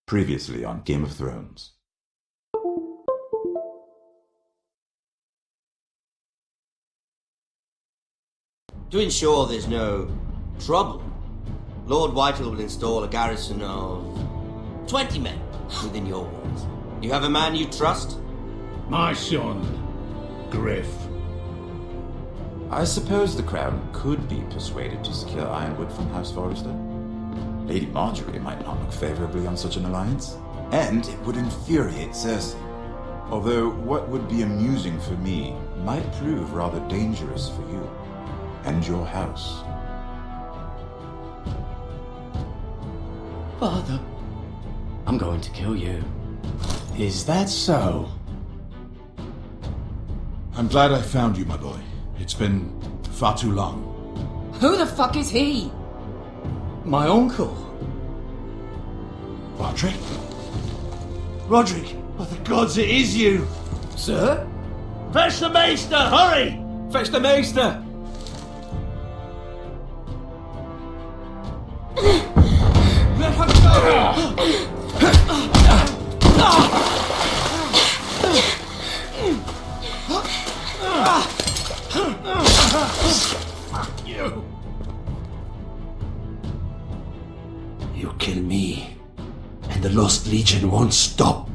Previously on Game of Thrones. To ensure there's no trouble, Lord Whitehall will install a garrison of 20 men within your walls. You have a man you trust? My son, Griff. I suppose the Crown could be persuaded to secure Ironwood from House Forrester. Lady Marjorie might not look favorably on such an alliance, and it would infuriate Cersei. Although what would be amusing for me might prove rather dangerous for you and your house. Father, I'm going to kill you. Is that so? I'm glad I found you, my boy. It's been far too long. Who the fuck is he? My uncle. Roderick? Roderick! Oh, the gods, it is you! Sir? Fetch the maester, hurry! Fetch the maester! Let her go! Fuck you! You kill me, and the Lost Legion won't stop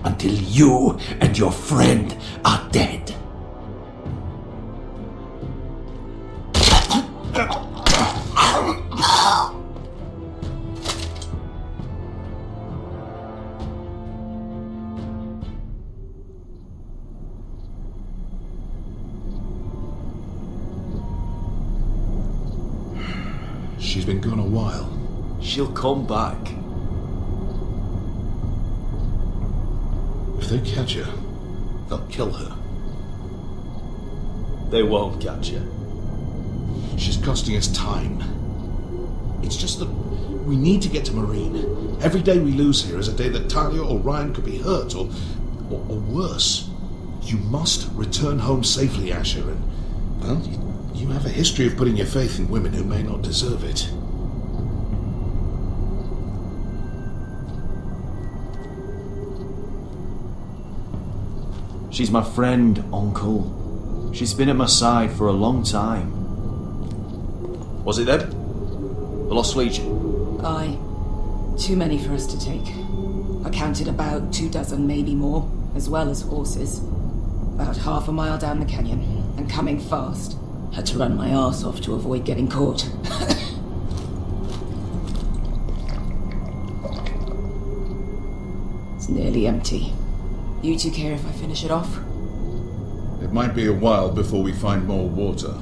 until you and your friend are dead. She's been gone a while. She'll come back. If they catch her, they'll kill her. They won't catch her. She's costing us time. It's just that we need to get to Marine. Every day we lose here is a day that Talia or Ryan could be hurt, or worse. You must return home safely, Asher, and, well, you have a history of putting your faith in women who may not deserve it. She's my friend, Uncle. She's been at my side for a long time. Was it them? The Lost Legion? Aye. Too many for us to take. I counted about 24, maybe more, as well as horses. About half a mile down the canyon, and coming fast. Had to run my arse off to avoid getting caught. It's nearly empty. You two care if I finish it off? It might be a while before we find more water.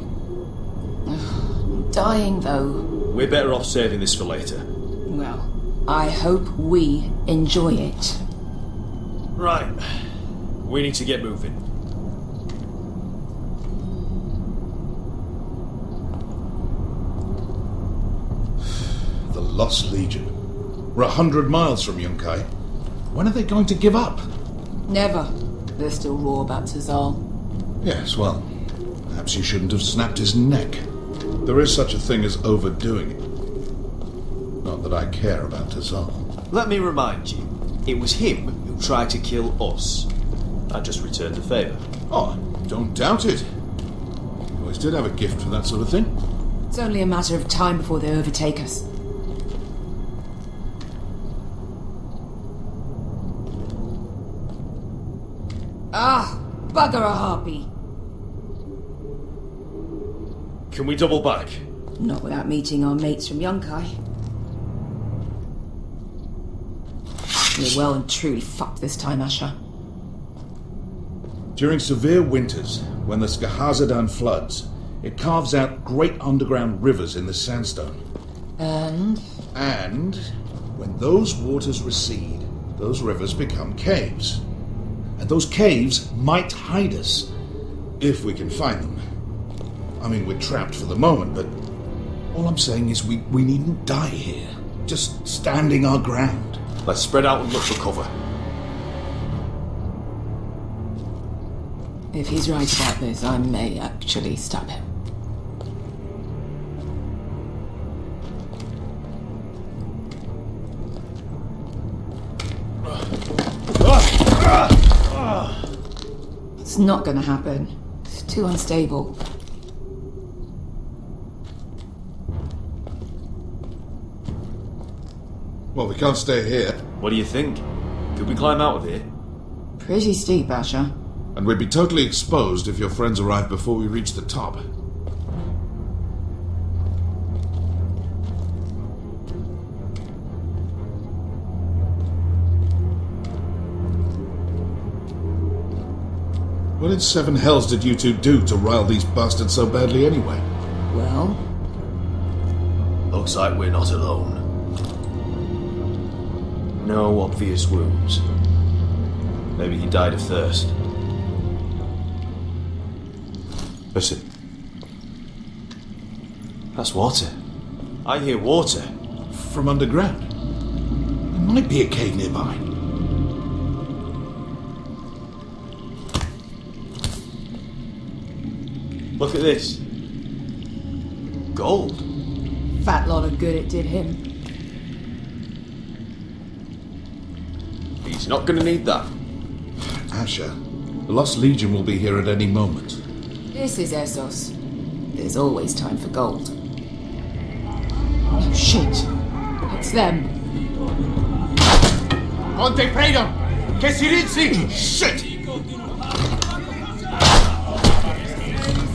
I'm dying, though. We're better off saving this for later. Well, I hope we enjoy it. Right. We need to get moving. The Lost Legion. We're 100 miles from Yunkai. When are they going to give up? Never. They're still raw about Saison. Yes, well, perhaps you shouldn't have snapped his neck. There is such a thing as overdoing it. Not that I care about Tazal. Let me remind you, it was him who tried to kill us. I just returned the favour. Oh, don't doubt it. You always did have a gift for that sort of thing. It's only a matter of time before they overtake us. Ah, bugger a harpy. Can we double back? Not without meeting our mates from Yunkai. We're well and truly fucked this time, Asher. During severe winters, when the Skahazadan floods, it carves out great underground rivers in the sandstone. And when those waters recede, those rivers become caves. And those caves might hide us, if we can find them. I mean, we're trapped for the moment, but all I'm saying is we needn't die here, just standing our ground. Let's spread out and look for cover. if he's right about this, I may actually stab him. It's not gonna happen. It's too unstable. Well, we can't stay here. What do you think? Could we climb out of here? Pretty steep, Asher. And we'd be totally exposed if your friends arrived before we reached the top. What in seven hells did you two do to rile these bastards so badly anyway? Well, Looks like we're not alone. No obvious wounds. Maybe he died of thirst. Listen. That's water. I hear water. From underground. There might be a cave nearby. Look at this. Gold. fat lot of good it did him. He's not gonna need that. Asher, the Lost Legion will be here at any moment. This is Essos. There's always time for gold. Oh, shit. It's them. Conte Freedom! Che si rizzi! Shit!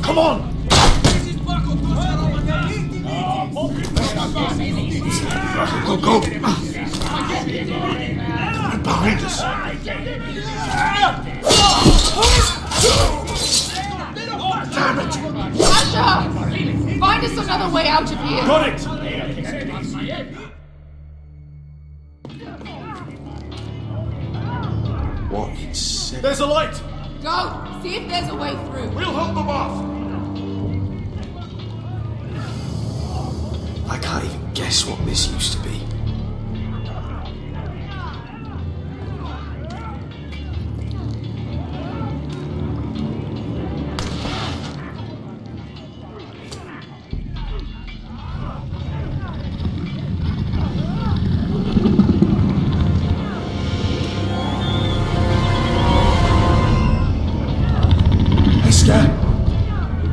Come on! Go, go! Right behind us! Damn it! Asher! Find us another way out of here! Got it! What insane? There's a light! Go! See if there's a way through. We'll hold them off! I can't even guess what this used to be.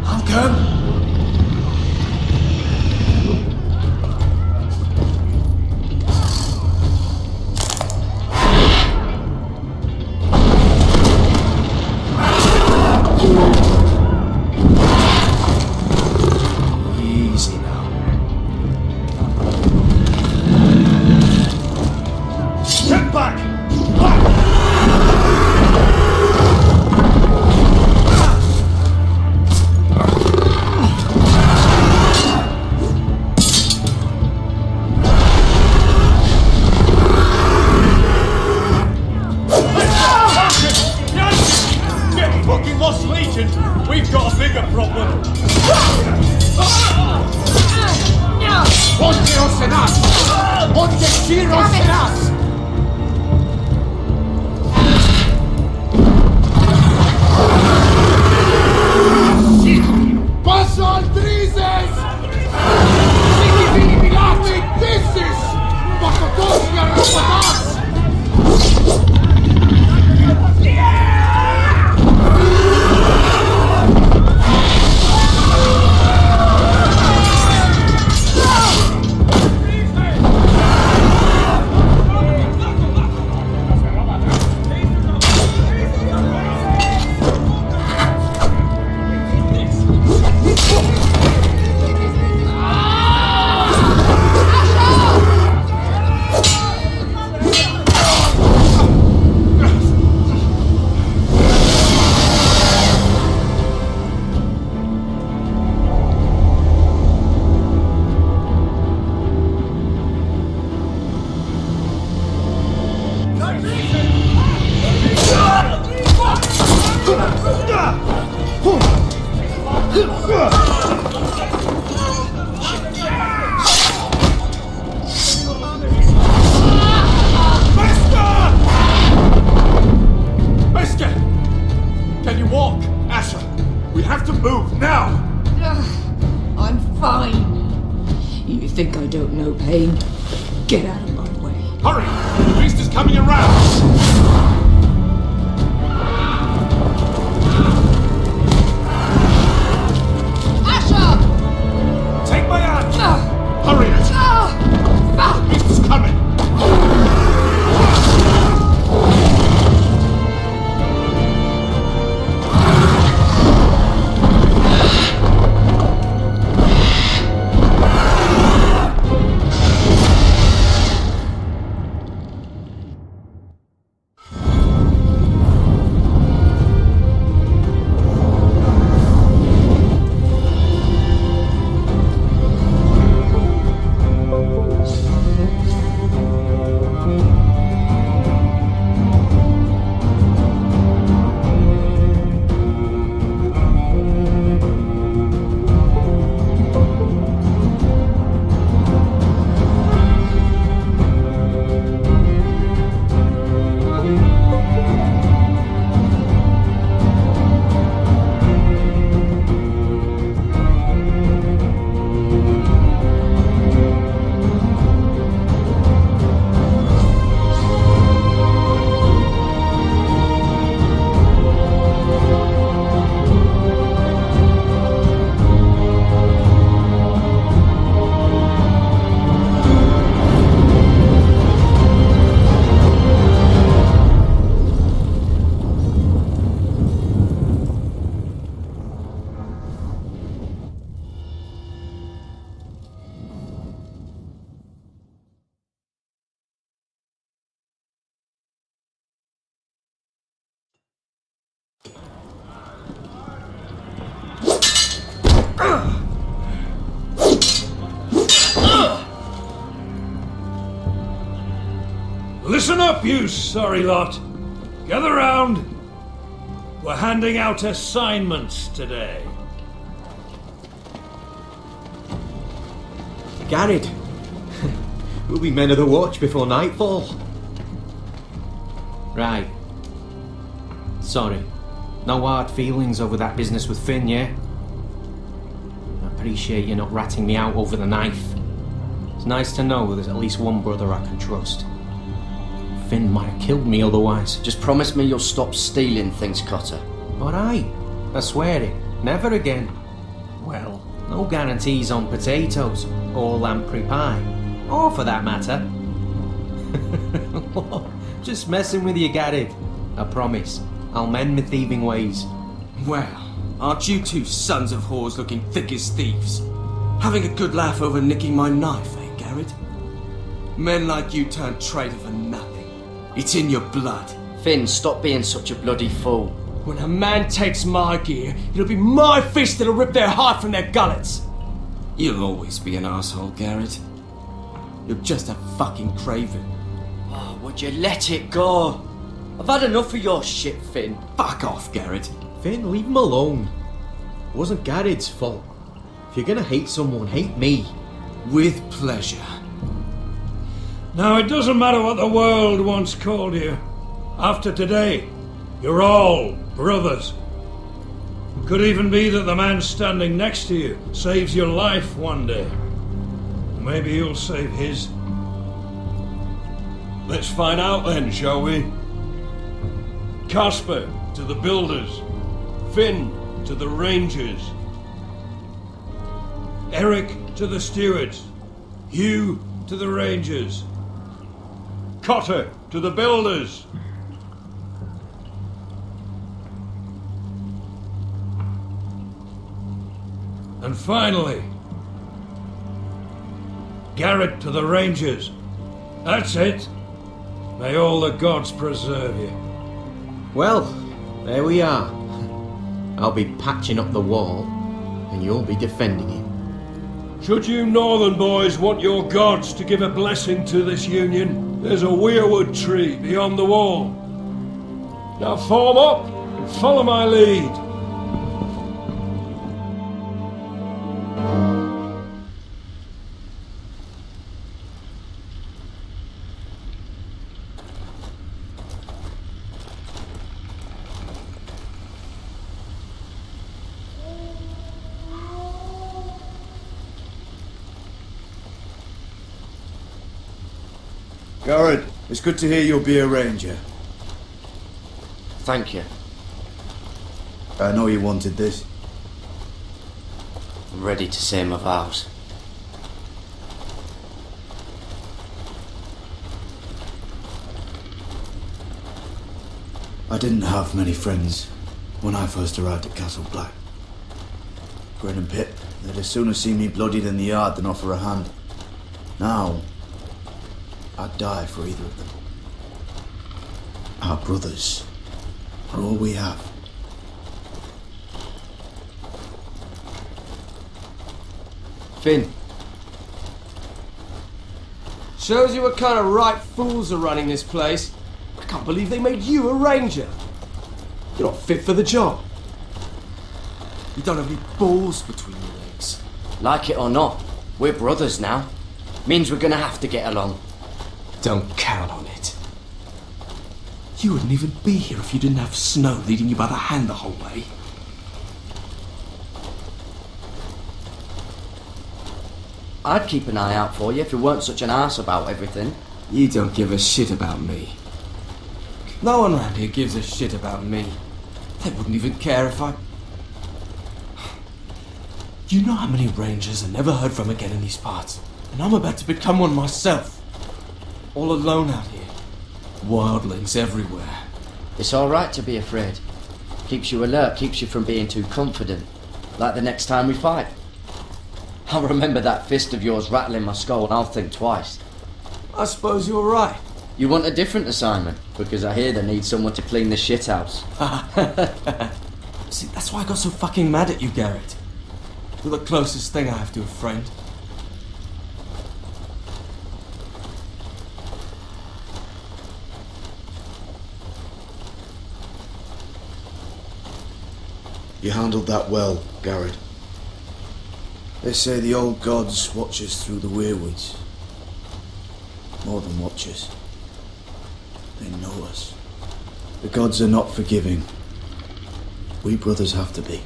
How come? Easy now. Step back! Fucking Lost Legion! We've got a bigger problem! Ponte Osenas! Ponte Ciro Osenas! Passo al Drises! Siki Vini Milati! This is Pakotosia Rapatas! Can you walk, Asher? We have to move now! I'm fine. You think I don't know pain? Get out of my way. Hurry! The beast is coming around! Listen up, you sorry lot. Gather round. We're handing out assignments today. Garrett, we'll be men of the watch before nightfall. Right. Sorry. No hard feelings over that business with Finn, yeah? I appreciate you not ratting me out over the knife. It's nice to know there's at least one brother I can trust. Finn might have killed me otherwise. Just promise me you'll stop stealing things, Cotter. Alright, I swear it. Never again. Well, no guarantees on potatoes, or lamprey pie. Or for that matter. Just messing with you, Garrett. I promise. I'll mend my thieving ways. Well, aren't you two sons of whores looking thick as thieves? Having a good laugh over nicking my knife, eh, Garrett? Men like you turn traitor for nothing. It's in your blood. Finn, stop being such a bloody fool. When a man takes my gear, it'll be my fist that'll rip their heart from their gullets. You'll always be an asshole, Garrett. You're just a fucking craven. Oh, would you let it go? I've had enough of your shit, Finn. Fuck off, Garrett. Finn, leave him alone. It wasn't Garrett's fault. If you're gonna hate someone, hate me. With pleasure. Now, it doesn't matter what the world once called you. After today, you're all brothers. It could even be that the man standing next to you saves your life one day. Maybe you'll save his. Let's find out then, shall we? Casper to the builders. Finn to the rangers. Eric to the stewards. Hugh to the rangers. Cotter to the builders. And finally, Garrett to the rangers. That's it. May all the gods preserve you. Well, there we are. I'll be patching up the wall, and you'll be defending it. Should you northern boys want your gods to give a blessing to this union, there's a weirwood tree beyond the wall. Now form up and follow my lead. Garrett, it's good to hear you'll be a ranger. Thank you. I know you wanted this. I'm ready to say my vows. I didn't have many friends when I first arrived at Castle Black. Grin and Pip, they'd as soon have seen me bloodied in the yard than offer a hand. Now, I'd die for either of them. Our brothers are all we have. Finn. Shows you what kind of right fools are running this place. I can't believe they made you a ranger. You're not fit for the job. You don't have any balls between your legs. Like it or not, we're brothers now. Means we're gonna have to get along. Don't count on it. You wouldn't even be here if you didn't have Snow leading you by the hand the whole way. I'd keep an eye out for you if you weren't such an arse about everything. You don't give a shit about me. No one around here gives a shit about me. They wouldn't even care if I... You know how many rangers I never heard from again in these parts? And I'm about to become one myself. All alone out here. Wildlings everywhere. It's alright to be afraid. Keeps you alert, keeps you from being too confident. Like the next time we fight. I'll remember that fist of yours rattling my skull and I'll think twice. I suppose you're right. You want a different assignment? Because I hear they need someone to clean the shithouse. See, that's why I got so fucking mad at you, Garrett. You're the closest thing I have to a friend. You handled that well, Garrett. They say the old gods watch us through the weirwoods. More than watch us. They know us. The gods are not forgiving. We brothers have to be.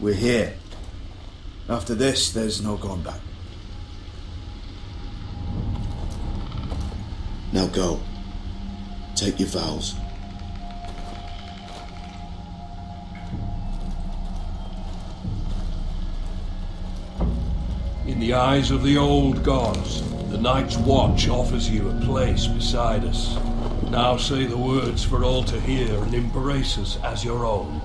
We're here. After this, there's no going back. Now go. Take your vows. In the eyes of the old gods, the Night's Watch offers you a place beside us. Now say the words for all to hear and embrace us as your own.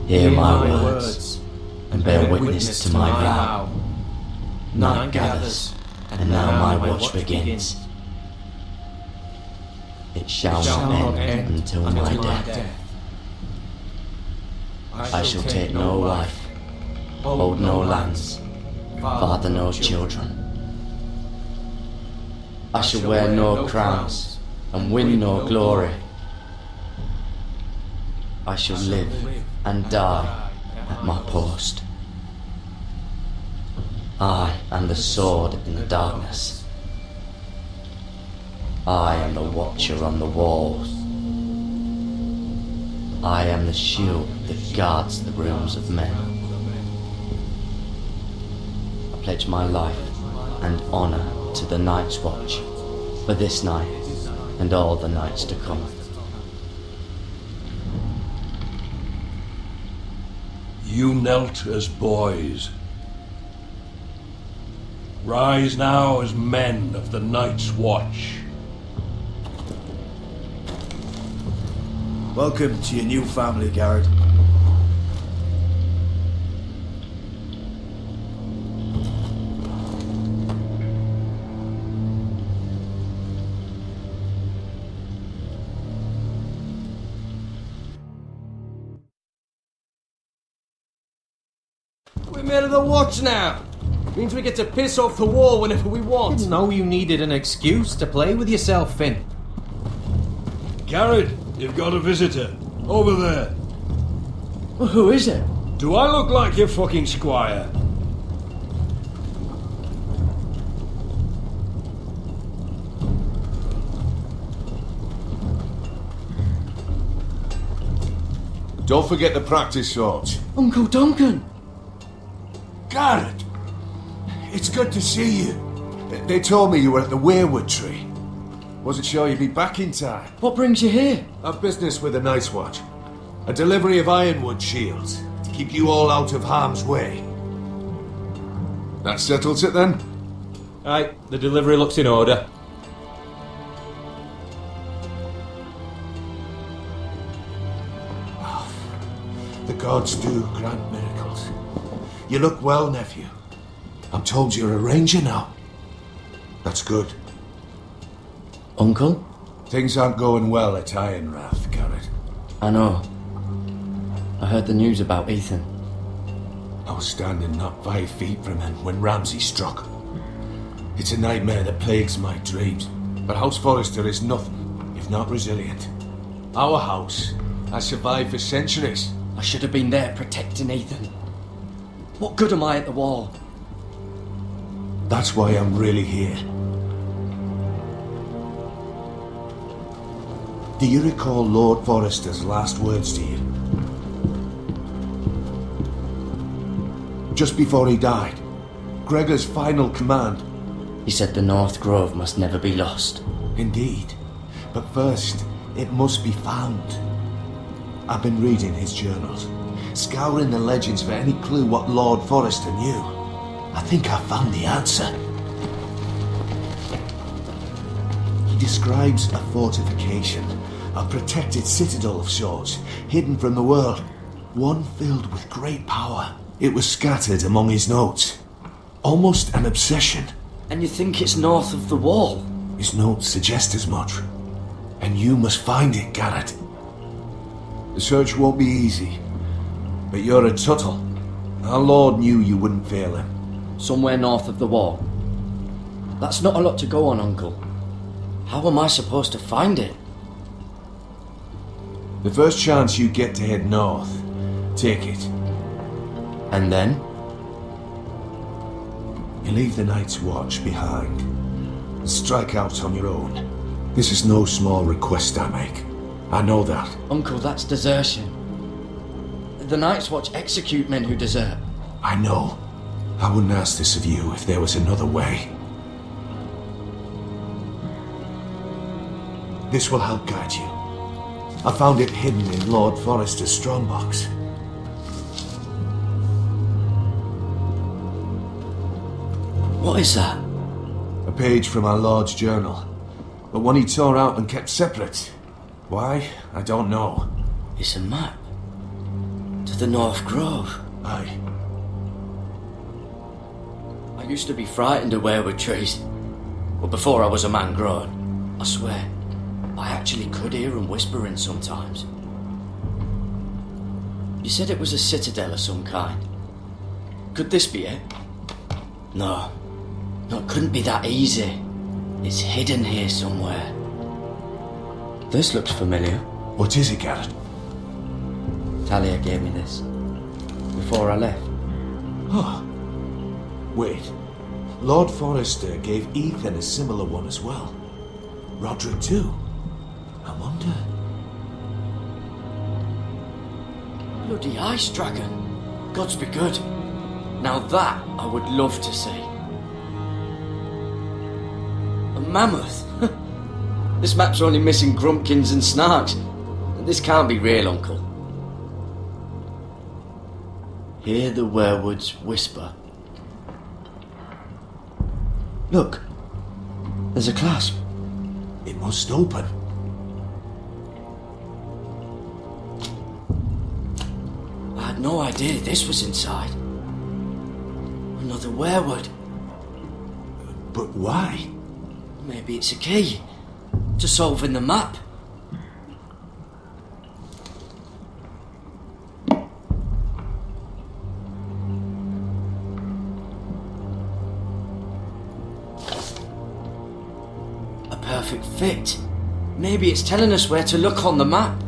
Hear my words, and bear witness to my vow. Night gathers, and now my watch begins. It shall not end until my death. I shall take no wife, hold no lands, father no children. I shall wear no crowns, and win no glory. I shall live and die at my post. I am the sword in the darkness. I am the watcher on the walls. I am the shield that guards the rooms of men. I pledge my life and honor to the Night's Watch for this night and all the nights to come. You knelt as boys. Rise now as men of the Night's Watch. Welcome to your new family, Garrett. We're men of the watch now. Means we get to piss off the wall whenever we want. Didn't know you needed an excuse to play with yourself, Finn. Garrett, you've got a visitor. Over there. Well, who is it? Do I look like your fucking squire? Don't forget the practice swords. Uncle Duncan! Garrett! It's good to see you. They told me you were at the weirwood tree. Wasn't sure you'd be back in time. What brings you here? I've business with the Night's Watch. A delivery of ironwood shields to keep you all out of harm's way. That settles it then? Aye, the delivery looks in order. The gods do grant miracles. You look well, nephew. I'm told you're a ranger now. That's good. Uncle? Things aren't going well at Ironrath, Garrett. I know. I heard the news about Ethan. I was standing not 5 feet from him when Ramsay struck. It's a nightmare that plagues my dreams, but House Forrester is nothing if not resilient. Our house has survived for centuries. I should have been there protecting Ethan. What good am I at the wall? That's why I'm really here. Do you recall Lord Forrester's last words to you? Just before he died, Gregor's final command. He said the North Grove must never be lost. Indeed. But first, it must be found. I've been reading his journals, scouring the legends for any clue what Lord Forrester knew. I think I found the answer. He describes a fortification A protected citadel of sorts, hidden from the world. One filled with great power. It was scattered among his notes. Almost an obsession. And you think it's north of the wall? His notes suggest as much. And you must find it, Garrett. The search won't be easy. But you're a Tuttle. Our Lord knew you wouldn't fail him. Somewhere north of the wall. That's not a lot to go on, Uncle. How am I supposed to find it? The first chance you get to head north, take it. And then? You leave the Night's Watch behind. Strike out on your own. This is no small request I make. I know that. Uncle, that's desertion. The Night's Watch execute men who desert. I know. I wouldn't ask this of you if there was another way. This will help guide you. I found it hidden in Lord Forrester's strongbox. What is that? A page from our Lord's journal. But one he tore out and kept separate. Why? I don't know. It's a map. To the North Grove. Aye. I used to be frightened of weirwood trees. But before I was a man grown, I swear, I actually could hear them whispering sometimes. You said it was a citadel of some kind. Could this be it? No. No, it couldn't be that easy. It's hidden here somewhere. This looks familiar. What is it, Garrett? Talia gave me this. Before I left. Oh. Wait. Lord Forrester gave Ethan a similar one as well. Roderick too. I wonder... Bloody ice dragon. Gods be good. Now that I would love to see. A mammoth. This map's only missing grumpkins and snarks. This can't be real, Uncle. Hear the werewoods whisper. Look. There's a clasp. It must open. I had no idea this was inside. Another werewood. But why? Maybe it's a key to solving the map. A perfect fit. Maybe it's telling us where to look on the map.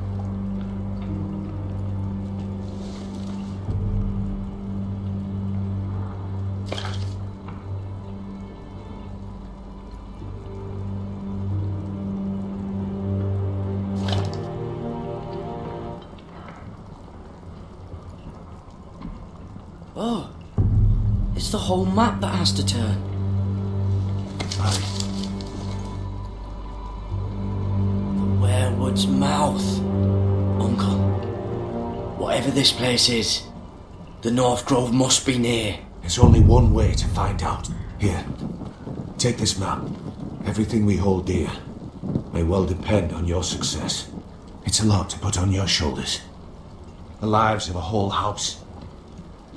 Oh, it's the whole map that has to turn. Aye. The werewood's mouth. Uncle, whatever this place is, the North Grove must be near. There's only one way to find out. Here, take this map. Everything we hold dear may well depend on your success. It's a lot to put on your shoulders. The lives of a whole house.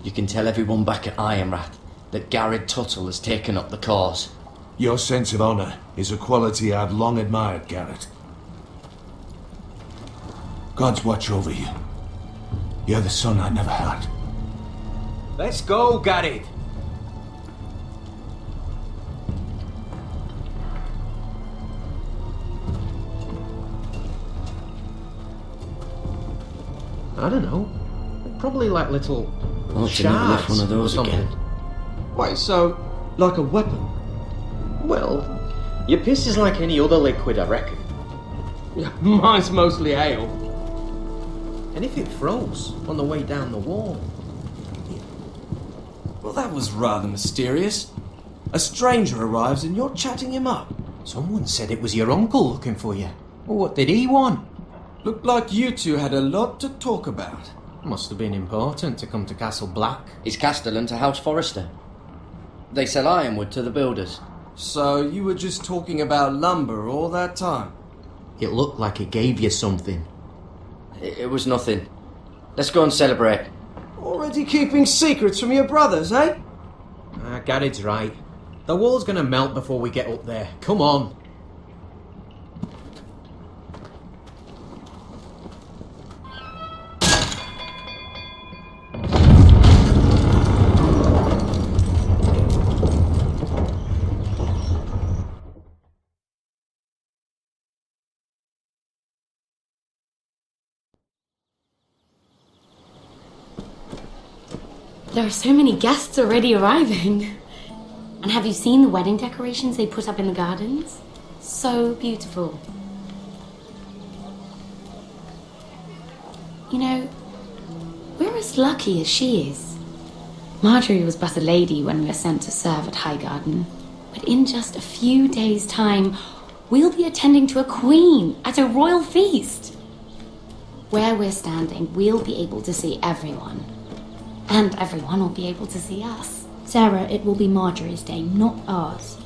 You can tell everyone back at Ironrath that Garrett Tuttle has taken up the cause. Your sense of honour is a quality I've long admired, Garrett. God's watch over you. You're the son I never had. Let's go, Garrett. I don't know. Probably like little I'll have to never lift shards one of those or something. again. Wait, so like a weapon? Well, your piss is like any other liquid, I reckon. Mine's mostly ale. And if it froze on the way down the wall? Well, that was rather mysterious. A stranger arrives and you're chatting him up. Someone said it was your uncle looking for you. Well, what did he want? Looked like you two had a lot to talk about. Must have been important to come to Castle Black. It's Castellan to House Forrester. They sell ironwood to the builders. So you were just talking about lumber all that time? It looked like it gave you something. It was nothing. Let's go and celebrate. Already keeping secrets from your brothers, eh? Gared's right. The wall's gonna melt before we get up there. Come on. There are so many guests already arriving. And have you seen the wedding decorations they put up in the gardens? So beautiful. You know, we're as lucky as she is. Marjorie was but a lady when we were sent to serve at Highgarden. But in just a few days' time, we'll be attending to a queen at a royal feast. Where we're standing, we'll be able to see everyone. And everyone will be able to see us. Sarah, it will be Marjorie's day, not ours.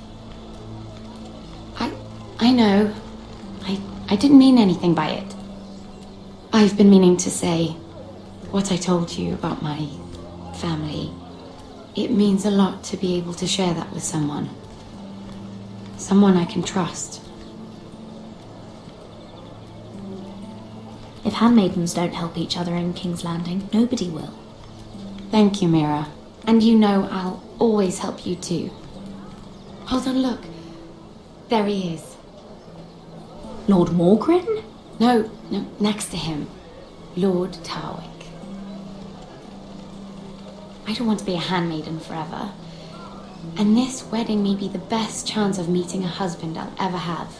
I know. I didn't mean anything by it. I've been meaning to say what I told you about my family. It means a lot to be able to share that with someone. Someone I can trust. If handmaidens don't help each other in King's Landing, nobody will. Thank you, Mira. And you know I'll always help you too. Hold on, look. There he is. Lord Morgrin? No, next to him. Lord Tarwick. I don't want to be a handmaiden forever. And this wedding may be the best chance of meeting a husband I'll ever have.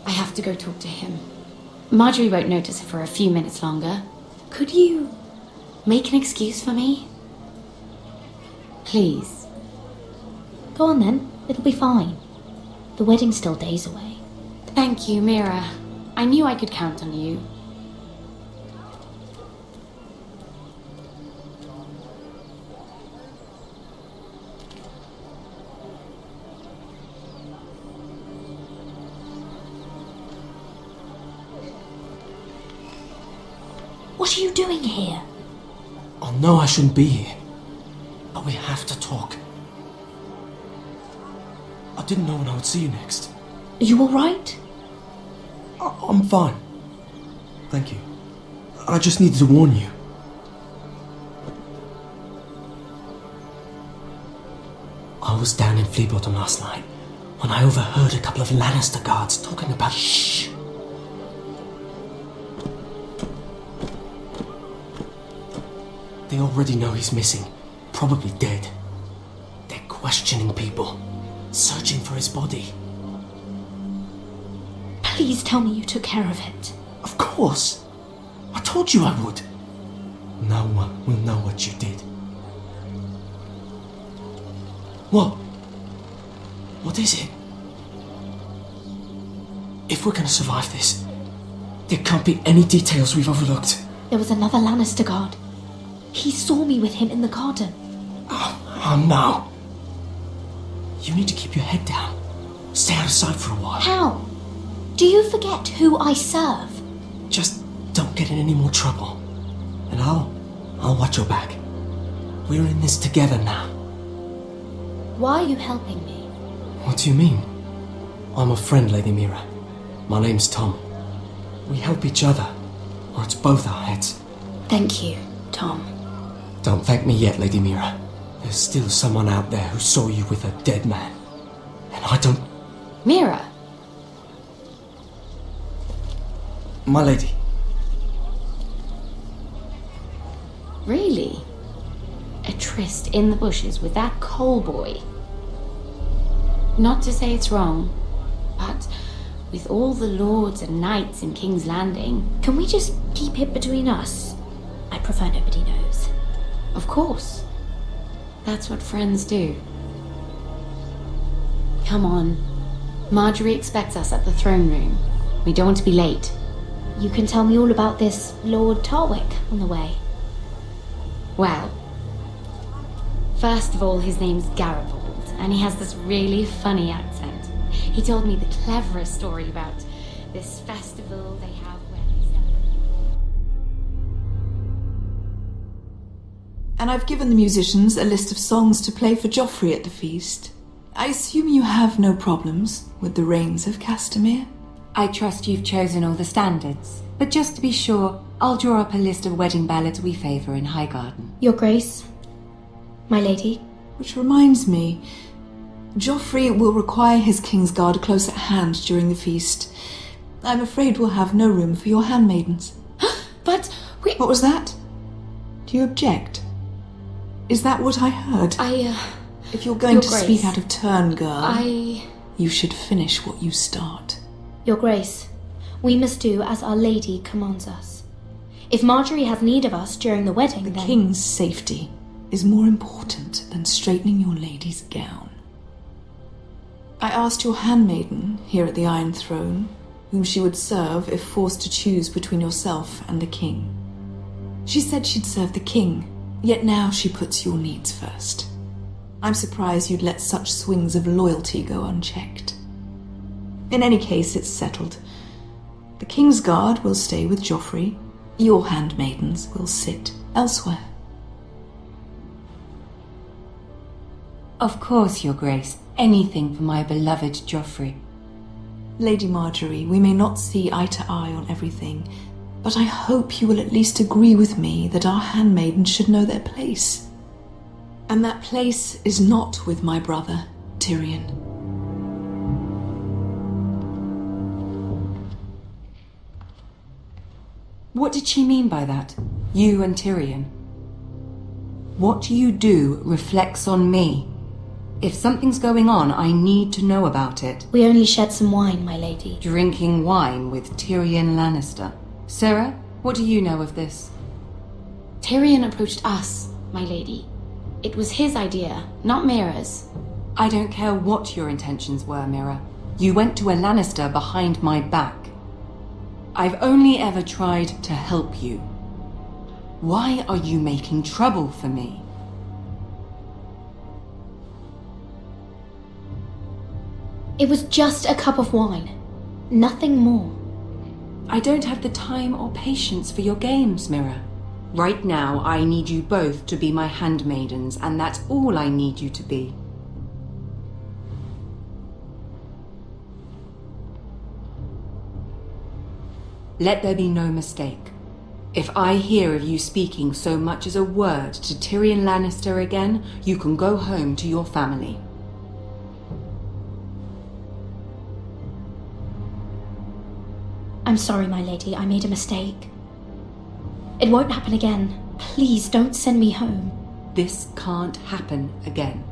I have to go talk to him. Marjorie won't notice it for a few minutes longer. Could you make an excuse for me? Please. Go on then, it'll be fine. The wedding's still days away. Thank you, Mira. I knew I could count on you. What are you doing here? Oh no, I shouldn't be here. But we have to talk. I didn't know when I would see you next. Are you alright? I'm fine. Thank you. I just needed to warn you. I was down in Fleabottom last night when I overheard a couple of Lannister guards talking about... Shh! They already know he's missing. Probably dead. They're questioning people. Searching for his body. Please tell me you took care of it. Of course. I told you I would. No one will know what you did. What? What is it? If we're gonna survive this, there can't be any details we've overlooked. There was another Lannister guard. He saw me with him in the garden. Oh no. You need to keep your head down. Stay out of sight for a while. How? Do you forget who I serve? Just don't get in any more trouble. And I'll watch your back. We're in this together now. Why are you helping me? What do you mean? I'm a friend, Lady Mira. My name's Tom. We help each other, or it's both our heads. Thank you, Tom. Don't thank me yet, Lady Mira. There's still someone out there who saw you with a dead man. And I don't... Mira! My lady. Really? A tryst in the bushes with that coal boy? Not to say it's wrong, but with all the lords and knights in King's Landing... Can we just keep it between us? I prefer nobody knows. Of course. That's what friends do. Come on. Marjorie expects us at the throne room. We don't want to be late. You can tell me all about this Lord Tarwick on the way. Well, first of all, his name's Garibaldi, and he has this really funny accent. He told me the cleverest story about this festival they have where they celebrate. And I've given the musicians a list of songs to play for Joffrey at the feast. I assume you have no problems with the Rains of Castamere? I trust you've chosen all the standards, but just to be sure, I'll draw up a list of wedding ballads we favour in Highgarden. Your Grace, my lady. Which reminds me, Joffrey will require his Kingsguard close at hand during the feast. I'm afraid we'll have no room for your handmaidens. But we... What was that? Do you object? Is that what I heard? If you're going to speak out of turn, girl, you should finish what you start. Your Grace, we must do as Our Lady commands us. If Marjorie has need of us during the wedding, The King's safety is more important than straightening your lady's gown. I asked your handmaiden here at the Iron Throne whom she would serve if forced to choose between yourself and the King. She said she'd serve the King, yet now she puts your needs first. I'm surprised you'd let such swings of loyalty go unchecked. In any case, it's settled. The Kingsguard will stay with Joffrey. Your handmaidens will sit elsewhere. Of course, Your Grace. Anything for my beloved Joffrey. Lady Marjorie, we may not see eye to eye on everything, but I hope you will at least agree with me that our handmaidens should know their place. And that place is not with my brother, Tyrion. What did she mean by that? You and Tyrion? What you do reflects on me. If something's going on, I need to know about it. We only shed some wine, my lady. Drinking wine with Tyrion Lannister. Sera, what do you know of this? Tyrion approached us, my lady. It was his idea, not Mira's. I don't care what your intentions were, Mira. You went to a Lannister behind my back. I've only ever tried to help you. Why are you making trouble for me? It was just a cup of wine. Nothing more. I don't have the time or patience for your games, Mira. Right now, I need you both to be my handmaidens, and that's all I need you to be. Let there be no mistake. If I hear of you speaking so much as a word to Tyrion Lannister again, you can go home to your family. I'm sorry, my lady. I made a mistake. It won't happen again. Please don't send me home. This can't happen again.